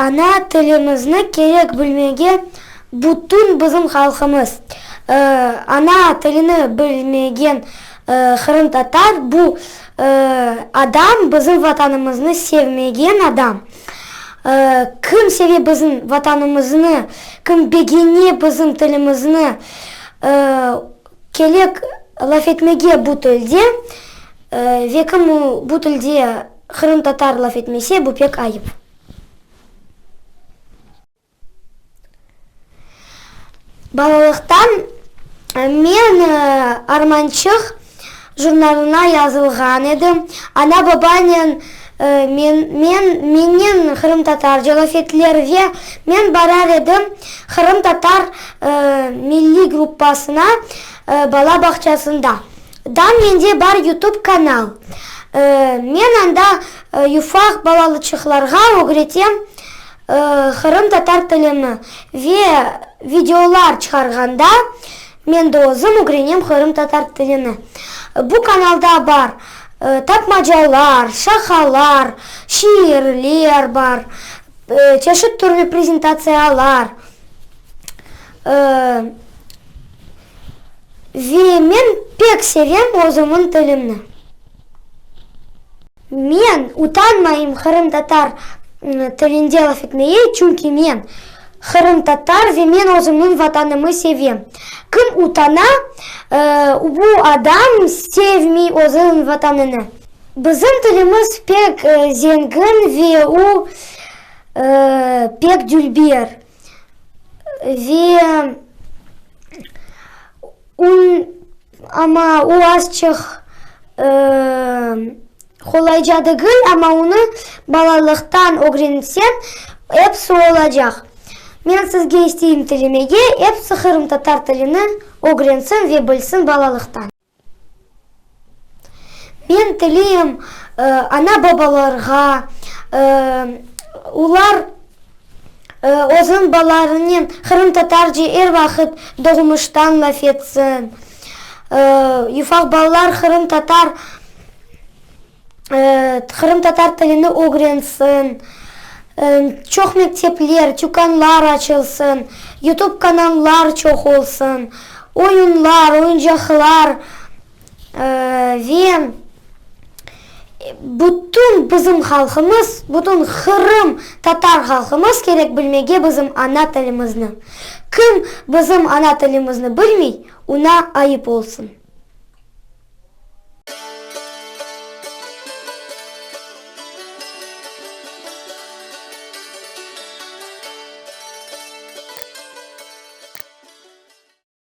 ана тілімізні керек білмеге бүтін біздің халқымыз. Ана тіліні білмеген қырым татар бұл адам біздің ватанымызны sevмеген адам. Кім севе біздің ватанымызны, кім бегене біздің тілімізні келек лаф етмеге бұл тілде, векім бұл тілде қырым татар лаф етмесе, бұл пек айып. Балалықтан мен Арманчық журналына yazылған едім. Ана бабанен менен қырым татар жолафетлерге мен барар едім. Қырым татар милли группасына бала бақшасында. Менде бар YouTube канал. Мен анда юфақ балалычықларға өгретем қырым татар тілімі ве видеолар шығарғанда мен дозым өгренем қырым татар тіліні. Бұл каналда бар тапмажалар, шақалар, шиірлер бар, чешет түрлі презентациялар. Ве мен пек севем өзімін тілімні. Мен утанмайым қырым татар тілінде лаф етмее, чүнки мен қырым татар ве мен өзімнің ватанымы севем. Кім утана, бұл адам севмей өзінің ватаныны. Біздің тіліміз пек зенгін ве у пек дүлбер. Ве ама у асчық қолайжадығын, ама оны балалықтан өгренсен әпсі олажақ. Мен сізге істейім тілімеге, әпсі қырым татар тіліні өгренсін ве білсін балалықтан. Мен тілейім ана бабаларға, олар өзін баларының қырым татар же әр вақыт доғымыштан лаф етсін. Юфақ балалар қырым татар тіліні өгренсін. Çok mektepler, tükanlar açılsın, YouTube kanallar çok olsun, oyunlar, oyuncaklar ve bütün bizim halkımız, bütün Kırım Tatar halkımız gerek bilmege bizim ana tilimizni. Kim bizim ana tilimizni bilmey, ona ayıp olsun.